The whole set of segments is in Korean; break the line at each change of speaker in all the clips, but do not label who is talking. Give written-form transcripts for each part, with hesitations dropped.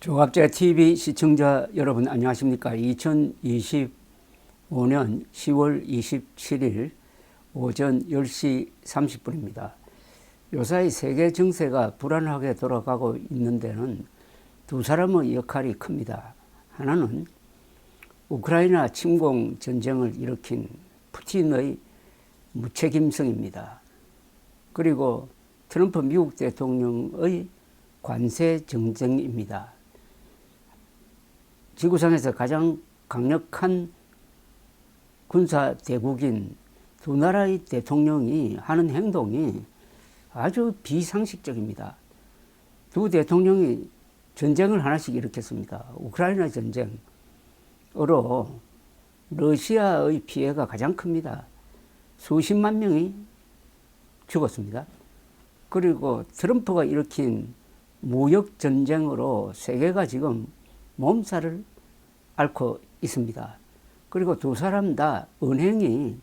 조갑제 TV 시청자 여러분 안녕하십니까? 2025년 10월 27일 오전 10시 30분입니다. 요사이 세계 정세가 불안하게 돌아가고 있는 데는 두 사람의 역할이 큽니다. 하나는 우크라이나 침공 전쟁을 일으킨 푸틴의 무책임성입니다. 그리고 트럼프 미국 대통령의 관세 정쟁입니다. 지구상에서 가장 강력한 군사 대국인 두 나라의 대통령이 하는 행동이 아주 비상식적입니다. 두 대통령이 전쟁을 하나씩 일으켰습니다. 우크라이나 전쟁으로 러시아의 피해가 가장 큽니다. 수십만 명이 죽었습니다. 그리고 트럼프가 일으킨 무역 전쟁으로 세계가 지금 몸살을 앓고 있습니다. 그리고 두 사람 다 은행이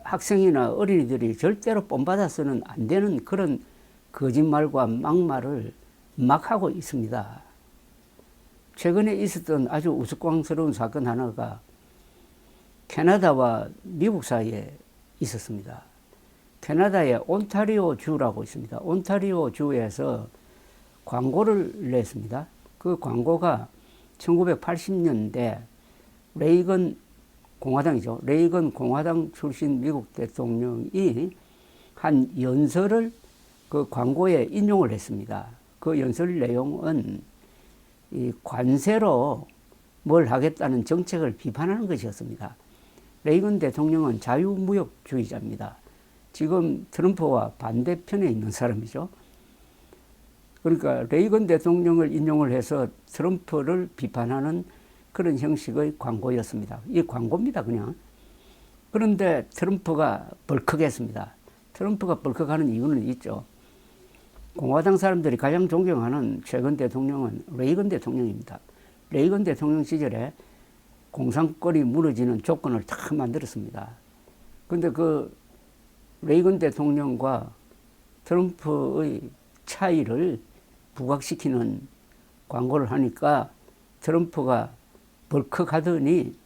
학생이나 어린이들이 절대로 본받아서는 안 되는 그런 거짓말과 막말을 막 하고 있습니다. 최근에 있었던 아주 우스꽝스러운 사건 하나가 캐나다와 미국 사이에 있었습니다. 캐나다의 온타리오 주라고 있습니다. 온타리오 주에서 광고를 냈습니다. 그 광고가 1980년대 레이건 공화당이죠. 레이건 공화당 출신 미국 대통령이 한 연설을 그 광고에 인용을 했습니다. 그 연설 내용은 이 관세로 뭘 하겠다는 정책을 비판하는 것이었습니다. 레이건 대통령은 자유무역주의자입니다. 지금 트럼프와 반대편에 있는 사람이죠. 그러니까 레이건 대통령을 인용을 해서 트럼프를 비판하는 그런 형식의 광고였습니다. 이 광고입니다, 그냥. 그런데 트럼프가 벌컥했습니다. 트럼프가 벌컥하는 이유는 있죠. 공화당 사람들이 가장 존경하는 최근 대통령은 레이건 대통령입니다. 레이건 대통령 시절에 공산권이 무너지는 조건을 다 만들었습니다. 그런데 그 레이건 대통령과 트럼프의 차이를 부각시키는 광고를 하니까 트럼프가 벌컥하더니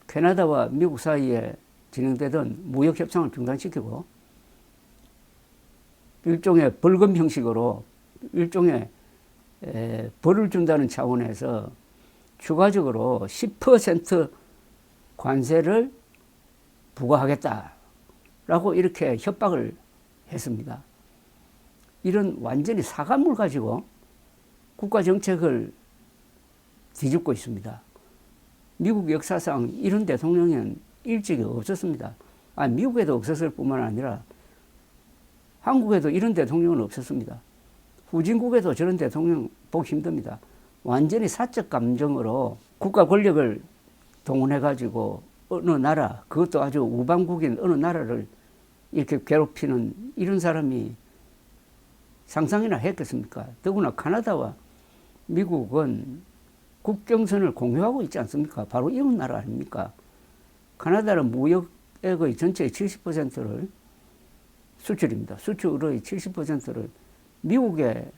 캐나다와 미국 사이에 진행되던 무역협상을 중단시키고 일종의 벌금 형식으로 일종의 벌을 준다는 차원에서 추가적으로 10% 관세를 부과하겠다라고 이렇게 협박을 했습니다. 이런 완전히 사과물 가지고 국가 정책을 뒤집고 있습니다. 미국 역사상 이런 대통령은 일찍이 없었습니다. 미국에도 없었을 뿐만 아니라 한국에도 이런 대통령은 없었습니다. 후진국에도 저런 대통령 보기 힘듭니다. 완전히 사적 감정으로 국가 권력을 동원해가지고 어느 나라, 그것도 아주 우방국인 어느 나라를 이렇게 괴롭히는 이런 사람이 상상이나 했겠습니까? 더구나 카나다와 미국은 국경선을 공유하고 있지 않습니까? 바로 이웃 나라 아닙니까? 카나다는 무역액의 전체의 70%를 수출입니다. 수출의 70%를 미국에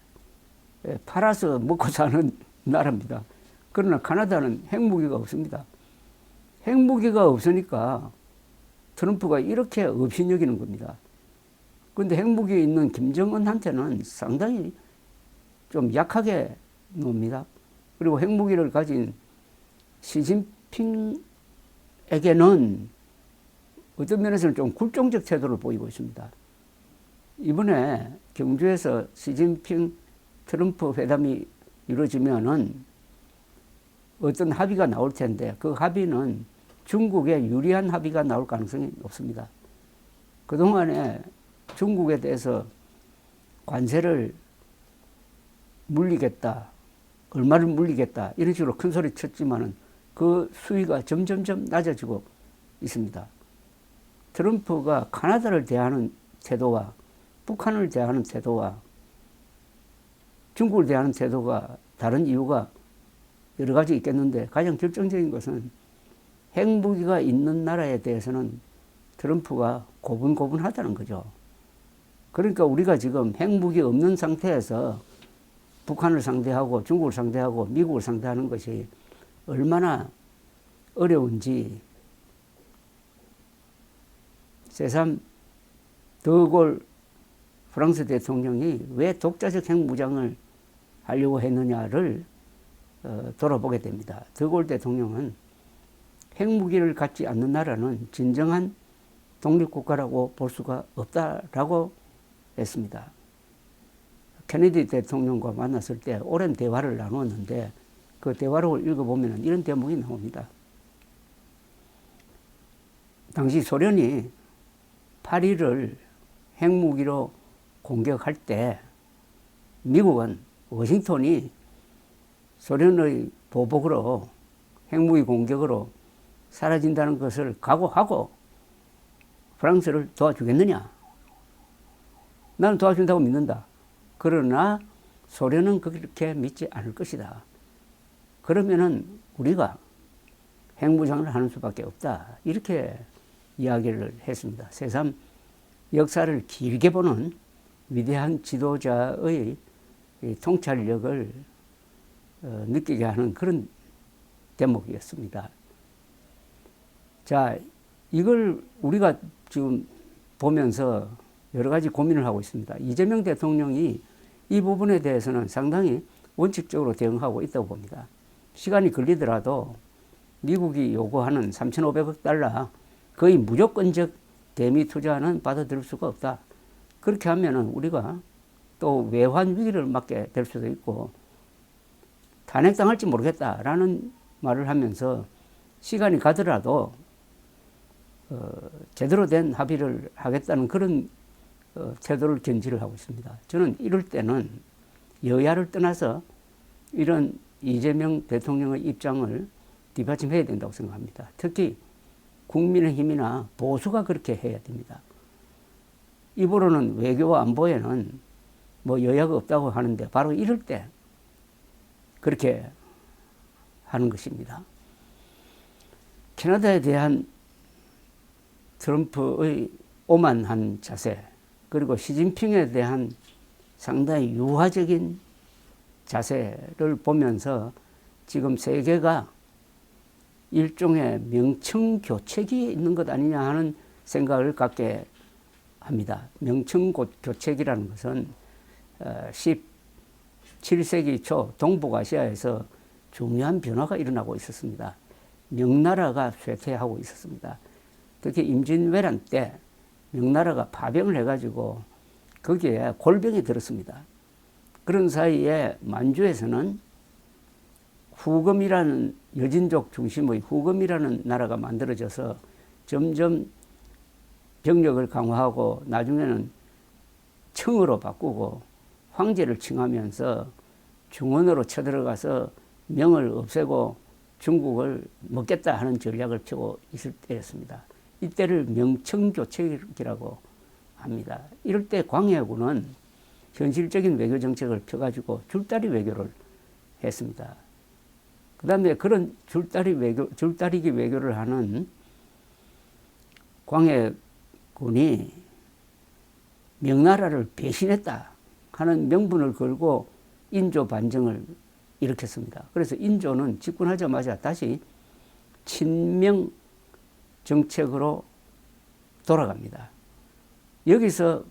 팔아서 먹고 사는 나라입니다. 그러나 카나다는 핵무기가 없습니다. 핵무기가 없으니까 트럼프가 이렇게 업신여기는 겁니다. 그런데 핵무기 있는 김정은한테는 상당히 좀 약하게 놉니다. 그리고 핵무기를 가진 시진핑에게는 어떤 면에서는 좀 굴종적 태도를 보이고 있습니다. 이번에 경주에서 시진핑 트럼프 회담이 이루어지면은 어떤 합의가 나올 텐데 그 합의는 중국에 유리한 합의가 나올 가능성이 높습니다. 그동안에 중국에 대해서 관세를 물리겠다, 얼마를 물리겠다 이런 식으로 큰 소리 쳤지만은 그 수위가 점점점 낮아지고 있습니다. 트럼프가 카나다를 대하는 태도와 북한을 대하는 태도와 중국을 대하는 태도가 다른 이유가 여러 가지 있겠는데 가장 결정적인 것은 핵무기가 있는 나라에 대해서는 트럼프가 고분고분하다는 거죠. 그러니까 우리가 지금 핵무기 없는 상태에서 북한을 상대하고 중국을 상대하고 미국을 상대하는 것이 얼마나 어려운지 새삼 드골 프랑스 대통령이 왜 독자적 핵무장을 하려고 했느냐를 돌아보게 됩니다. 드골 대통령은 핵무기를 갖지 않는 나라는 진정한 독립국가라고 볼 수가 없다라고 했습니다. 케네디 대통령과 만났을 때 오랜 대화를 나누었는데 그 대화록을 읽어보면 이런 대목이 나옵니다. 당시 소련이 파리를 핵무기로 공격할 때 미국은 워싱턴이 소련의 보복으로 핵무기 공격으로 사라진다는 것을 각오하고 프랑스를 도와주겠느냐? 나는 도와준다고 믿는다. 그러나 소련은 그렇게 믿지 않을 것이다. 그러면은 우리가 핵무장을 하는 수밖에 없다. 이렇게 이야기를 했습니다. 새삼 역사를 길게 보는 위대한 지도자의 통찰력을 느끼게 하는 그런 대목이었습니다. 자, 이걸 우리가 지금 보면서 여러 가지 고민을 하고 있습니다. 이재명 대통령이 이 부분에 대해서는 상당히 원칙적으로 대응하고 있다고 봅니다. 시간이 걸리더라도 미국이 요구하는 3,500억 달러 거의 무조건적 대미 투자는 받아들일 수가 없다. 그렇게 하면은 우리가 또 외환 위기를 맞게 될 수도 있고 탄핵당할지 모르겠다라는 말을 하면서 시간이 가더라도 제대로 된 합의를 하겠다는 그런 태도를 견지를 하고 있습니다. 저는 이럴 때는 여야를 떠나서 이런 이재명 대통령의 입장을 뒷받침해야 된다고 생각합니다. 특히 국민의힘이나 보수가 그렇게 해야 됩니다. 입으로는 외교와 안보에는 뭐 여야가 없다고 하는데 바로 이럴 때 그렇게 하는 것입니다. 캐나다에 대한 트럼프의 오만한 자세, 그리고 시진핑에 대한 상당히 유화적인 자세를 보면서 지금 세계가 일종의 명청교체기에 있는 것 아니냐 하는 생각을 갖게 합니다. 명청교체기라는 것은 17세기 초 동북아시아에서 중요한 변화가 일어나고 있었습니다. 명나라가 쇠퇴하고 있었습니다. 특히 임진왜란 때 명나라가 파병을 해가지고 거기에 골병이 들었습니다. 그런 사이에 만주에서는 후금이라는 여진족 중심의 후금이라는 나라가 만들어져서 점점 병력을 강화하고 나중에는 청으로 바꾸고 황제를 칭하면서 중원으로 쳐들어가서 명을 없애고 중국을 먹겠다 하는 전략을 펴고 있을 때였습니다. 이때를 명청교체기라고 합니다. 이럴 때 광해군은 현실적인 외교 정책을 펴가지고 줄다리 외교를 했습니다. 그 다음에 그런 줄다리기 외교를 하는 광해군이 명나라를 배신했다 하는 명분을 걸고 인조 반정을 일으켰습니다. 그래서 인조는 집권하자마자 다시 친명 정책으로 돌아갑니다. 여기서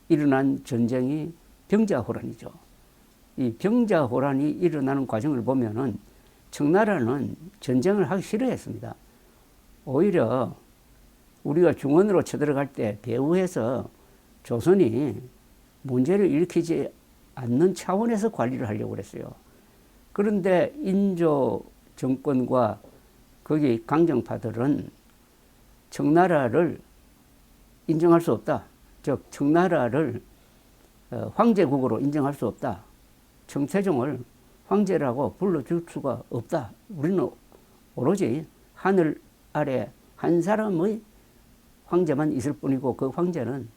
일어난 전쟁이 병자호란이죠. 이 병자호란이 일어나는 과정을 보면은 청나라는 전쟁을 하기 싫어했습니다. 오히려 우리가 중원으로 쳐들어갈 때 배후에서 조선이 문제를 일으키지 않는 차원에서 관리를 하려고 그랬어요. 그런데 인조 정권과 거기 강정파들은 청나라를 인정할 수 없다. 즉 청나라를 황제국으로 인정할 수 없다. 청태종을 황제라고 불러줄 수가 없다. 우리는 오로지 하늘 아래 한 사람의 황제만 있을 뿐이고 그 황제는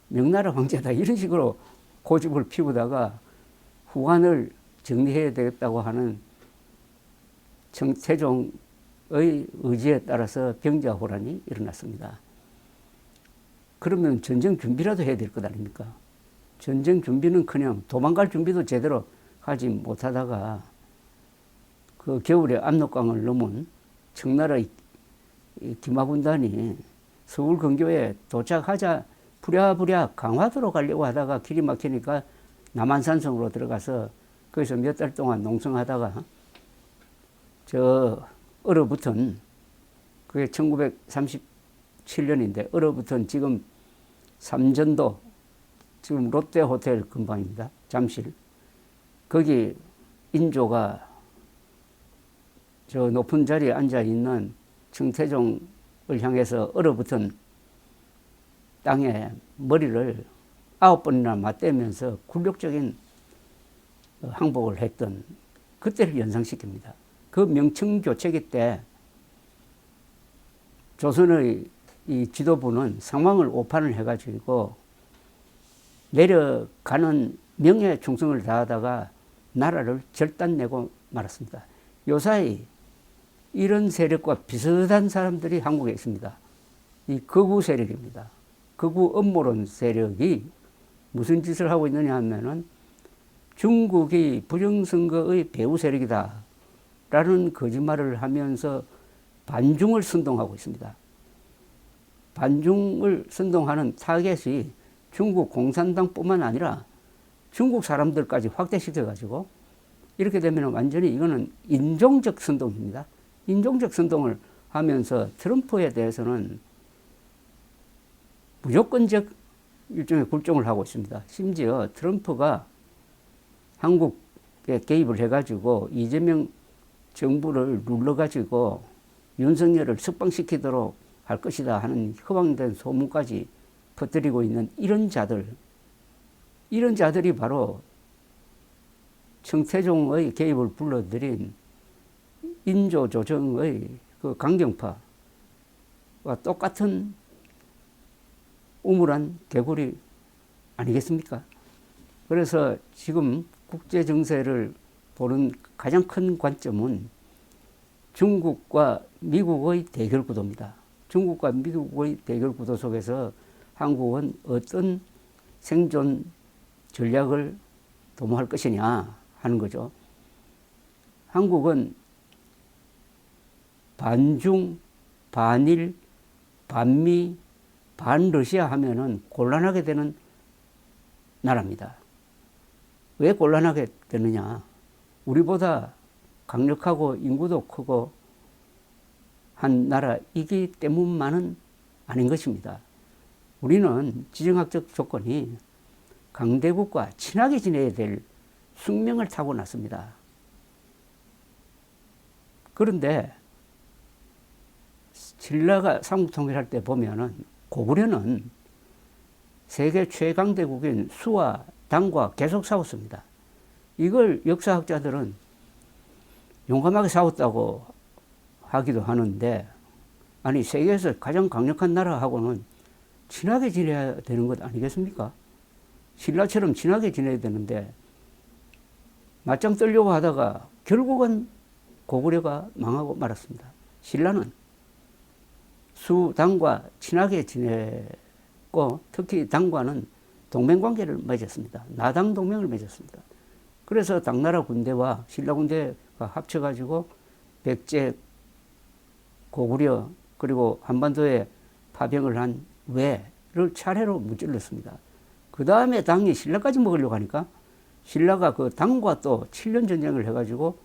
명나라 황제다. 이런 식으로 고집을 피우다가 후한을 정리해야 되겠다고 하는 청태종의 의지에 따라서 병자호란이 일어났습니다. 그러면 전쟁 준비라도 해야 될 것 아닙니까? 전쟁 준비는 그냥 도망갈 준비도 제대로 하지 못하다가 그 겨울에 압록강을 넘은 청나라의 기마군단이 서울 근교에 도착하자 부랴부랴 강화도로 가려고 하다가 길이 막히니까 남한산성으로 들어가서 거기서 몇 달 동안 농성하다가 저 얼어붙은 그게 1937년인데 얼어붙은 지금 삼전도 지금 롯데호텔 근방입니다. 잠실. 거기 인조가 저 높은 자리에 앉아 있는 청태종을 향해서 얼어붙은 땅에 머리를 9번이나 맞대면서 굴욕적인 항복을 했던 그때를 연상시킵니다. 그 명청교체기 때 조선의 이 지도부는 상황을 오판을 해가지고 내려가는 명예 충성을 다하다가 나라를 절단내고 말았습니다. 요사이 이런 세력과 비슷한 사람들이 한국에 있습니다. 이 극우 세력입니다. 극우 음모론 세력이 무슨 짓을 하고 있느냐 하면은 중국이 부정선거의 배후 세력이다 라는 거짓말을 하면서 반중을 선동하고 있습니다. 반중을 선동하는 타겟이 중국 공산당뿐만 아니라 중국 사람들까지 확대시켜가지고 이렇게 되면 완전히 이거는 인종적 선동입니다. 인종적 선동을 하면서 트럼프에 대해서는 무조건적 일종의 굴종을 하고 있습니다. 심지어 트럼프가 한국에 개입을 해가지고 이재명 정부를 눌러가지고 윤석열을 석방시키도록 할 것이다 하는 허황된 소문까지 퍼뜨리고 있는 이런 자들이 바로 청태종의 개입을 불러들인 인조조정의 그 강경파와 똑같은 우물한 개구리 아니겠습니까? 그래서 지금 국제 정세를 보는 가장 큰 관점은 중국과 미국의 대결 구도입니다. 중국과 미국의 대결 구도 속에서 한국은 어떤 생존 전략을 도모할 것이냐 하는 거죠. 한국은 반중, 반일, 반미, 반러시아 하면은 곤란하게 되는 나라입니다. 왜 곤란하게 되느냐? 우리보다 강력하고 인구도 크고 한 나라이기 때문만은 아닌 것입니다. 우리는 지정학적 조건이 강대국과 친하게 지내야 될 숙명을 타고났습니다. 그런데 신라가 삼국통일할 때 보면은 고구려는 세계 최강대국인 수와 당과 계속 싸웠습니다. 이걸 역사학자들은 용감하게 싸웠다고 하기도 하는데, 아니 세계에서 가장 강력한 나라하고는 친하게 지내야 되는 것 아니겠습니까? 신라처럼 친하게 지내야 되는데 맞짱 뜨려고 하다가 결국은 고구려가 망하고 말았습니다. 신라는 수당과 친하게 지냈고 특히 당과는 동맹관계를 맺었습니다. 나당 동맹을 맺었습니다. 그래서 당나라 군대와 신라 군대가 합쳐가지고 백제, 고구려 그리고 한반도에 파병을 한 외를 차례로 무찔렀습니다. 그 다음에 당이 신라까지 먹으려고 하니까 신라가 그 당과 또 7년 전쟁을 해가지고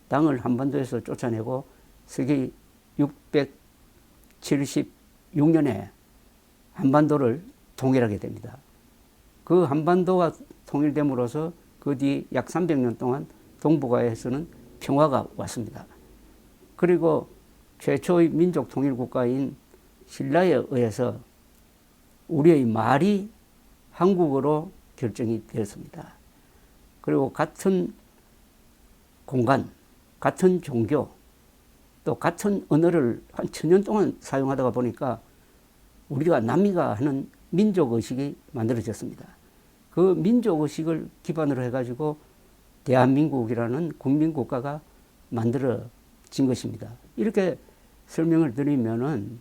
당을 한반도에서 쫓아내고 서기 676년에 한반도를 통일하게 됩니다. 그 한반도가 통일됨으로써 그 뒤 약 300년 동안 동북아에서는 평화가 왔습니다. 그리고 최초의 민족 통일 국가인 신라에 의해서 우리의 말이 한국어로 결정이 되었습니다. 그리고 같은 공간, 같은 종교, 또 같은 언어를 한 1000년 동안 사용하다가 보니까 우리가 남이가 하는 민족의식이 만들어졌습니다. 그 민족의식을 기반으로 해가지고 대한민국이라는 국민국가가 만들어진 것입니다. 이렇게 설명을 드리면은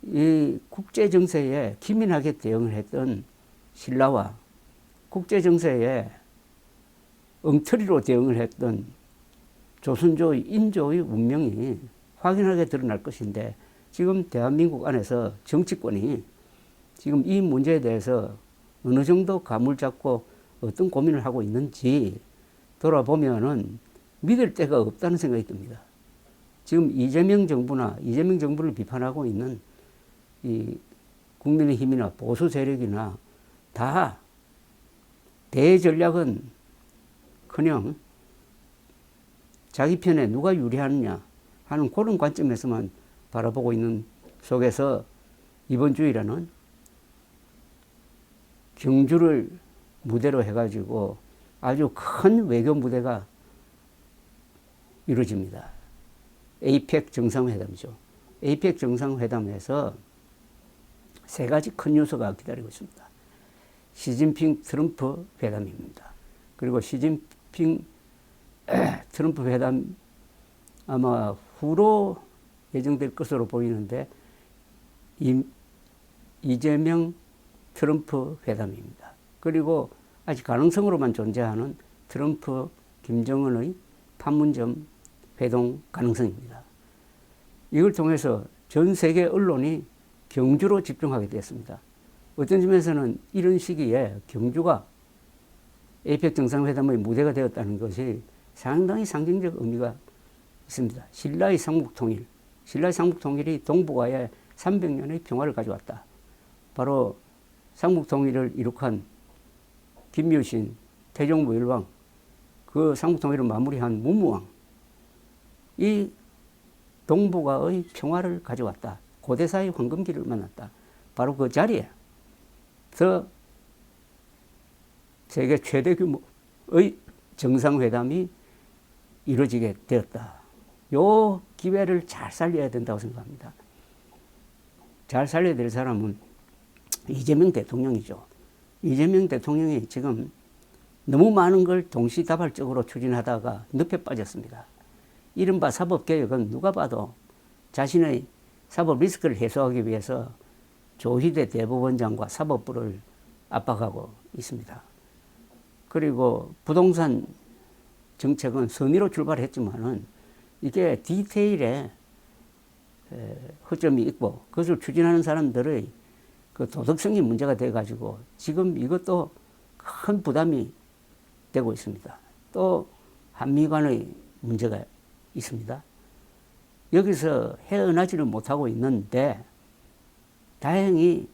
이 국제정세에 기민하게 대응을 했던 신라와 국제정세에 엉터리로 대응을 했던 조선조의 인조의 운명이 확연하게 드러날 것인데, 지금 대한민국 안에서 정치권이 지금 이 문제에 대해서 어느 정도 감을 잡고 어떤 고민을 하고 있는지 돌아보면은 믿을 데가 없다는 생각이 듭니다. 지금 이재명 정부를 비판하고 있는 이 국민의힘이나 보수 세력이나 다 대전략은 그냥 자기 편에 누가 유리하느냐 하는 그런 관점에서만 바라보고 있는 속에서 이번 주일에는 경주를 무대로 해가지고 아주 큰 외교 무대가 이루어집니다. 에이펙 정상회담이죠. 에이펙 정상회담에서 세 가지 큰 요소가 기다리고 있습니다. 시진핑 트럼프 회담입니다. 그리고 시진핑 트럼프 회담 아마 후로 예정될 것으로 보이는데 이재명 트럼프 회담입니다. 그리고 아직 가능성으로만 존재하는 트럼프 김정은의 판문점 회동 가능성입니다. 이걸 통해서 전 세계 언론이 경주로 집중하게 됐습니다. 어떤 점에서는 이런 시기에 경주가 에이펙 정상회담의 무대가 되었다는 것이 상당히 상징적 의미가 있습니다. 신라의 삼국통일이 동북아에 300년의 평화를 가져왔다. 바로 삼국통일을 이룩한 김유신, 태종무일왕, 그 삼국통일을 마무리한 문무왕, 이 동북아의 평화를 가져왔다. 고대사의 황금기를 만났다. 바로 그 자리에 세계 최대 규모의 정상회담이 이루어지게 되었다. 요 기회를 잘 살려야 된다고 생각합니다. 잘 살려야 될 사람은 이재명 대통령이죠. 이재명 대통령이 지금 너무 많은 걸 동시다발적으로 추진하다가 늪에 빠졌습니다. 이른바 사법개혁은 누가 봐도 자신의 사법 리스크를 해소하기 위해서 조희대 대법원장과 사법부를 압박하고 있습니다. 그리고 부동산 정책은 선의로 출발했지만은 이게 디테일에 허점이 있고 그것을 추진하는 사람들의 그 도덕성이 문제가 돼가지고 지금 이것도 큰 부담이 되고 있습니다. 또 한미 간의 문제가 있습니다. 여기서 헤어나지를 못하고 있는데 다행히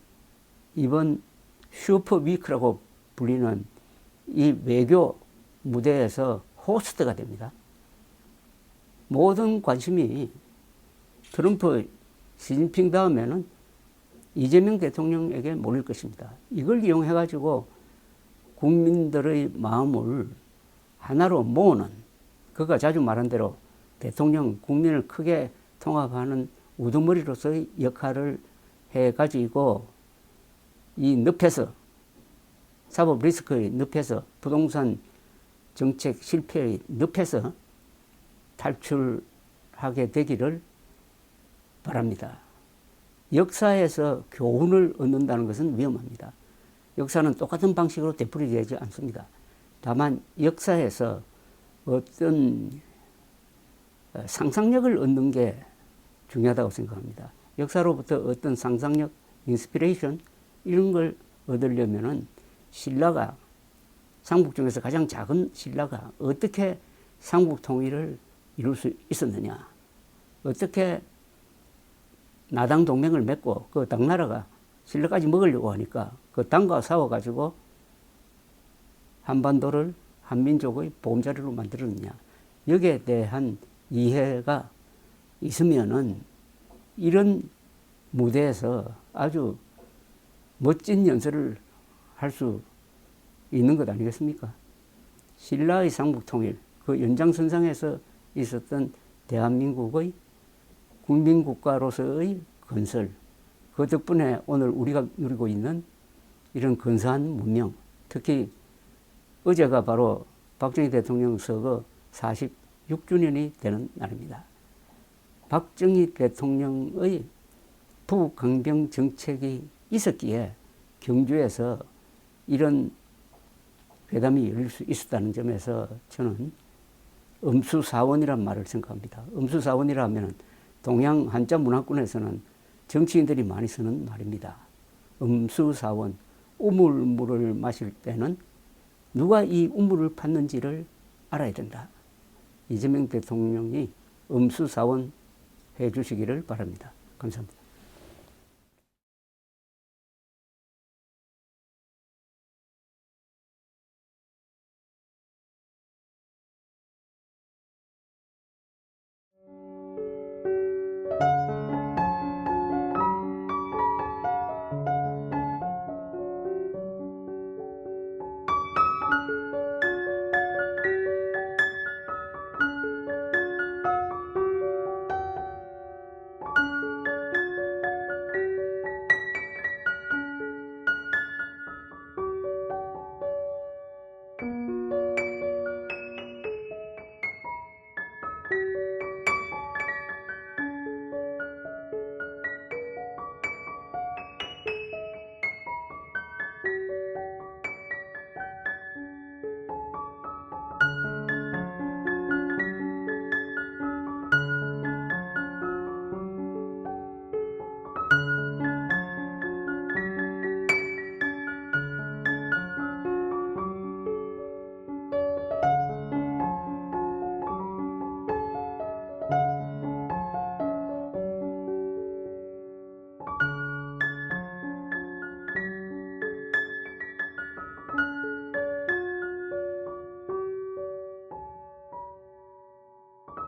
이번 슈퍼위크라고 불리는 이 외교 무대에서 호스트가 됩니다. 모든 관심이 트럼프, 시진핑 다음에는 이재명 대통령에게 몰릴 것입니다. 이걸 이용해가지고 국민들의 마음을 하나로 모으는, 그가 자주 말한 대로 대통령, 국민을 크게 통합하는 우두머리로서의 역할을 해가지고 이 늪에서, 사법 리스크의 늪에서, 부동산 정책 실패의 늪에서 탈출하게 되기를 바랍니다. 역사에서 교훈을 얻는다는 것은 위험합니다. 역사는 똑같은 방식으로 되풀이되지 않습니다. 다만 역사에서 어떤 상상력을 얻는 게 중요하다고 생각합니다. 역사로부터 어떤 상상력, 인스피레이션 이런 걸 얻으려면은 신라가, 삼국 중에서 가장 작은 신라가 어떻게 삼국 통일을 이룰 수 있었느냐, 어떻게 나당 동맹을 맺고 그 당나라가 신라까지 먹으려고 하니까 그 당과 싸워가지고 한반도를 한민족의 보금자리로 만들었느냐, 여기에 대한 이해가 있으면은 이런 무대에서 아주 멋진 연설을 할 수 있는 것 아니겠습니까? 신라의 삼국통일, 그 연장선상에서 있었던 대한민국의 국민국가로서의 건설, 그 덕분에 오늘 우리가 누리고 있는 이런 근사한 문명, 특히 어제가 바로 박정희 대통령 서거 46주년이 되는 날입니다. 박정희 대통령의 북강병 정책이 있었기에 경주에서 이런 회담이 열릴 수 있었다는 점에서 저는 엄수사원이란 말을 생각합니다. 엄수사원이라 하면 동양 한자 문화권에서는 정치인들이 많이 쓰는 말입니다. 엄수사원, 우물물을 마실 때는 누가 이 우물을 팠는지를 알아야 된다. 이재명 대통령이 엄수사원 해주시기를 바랍니다. 감사합니다.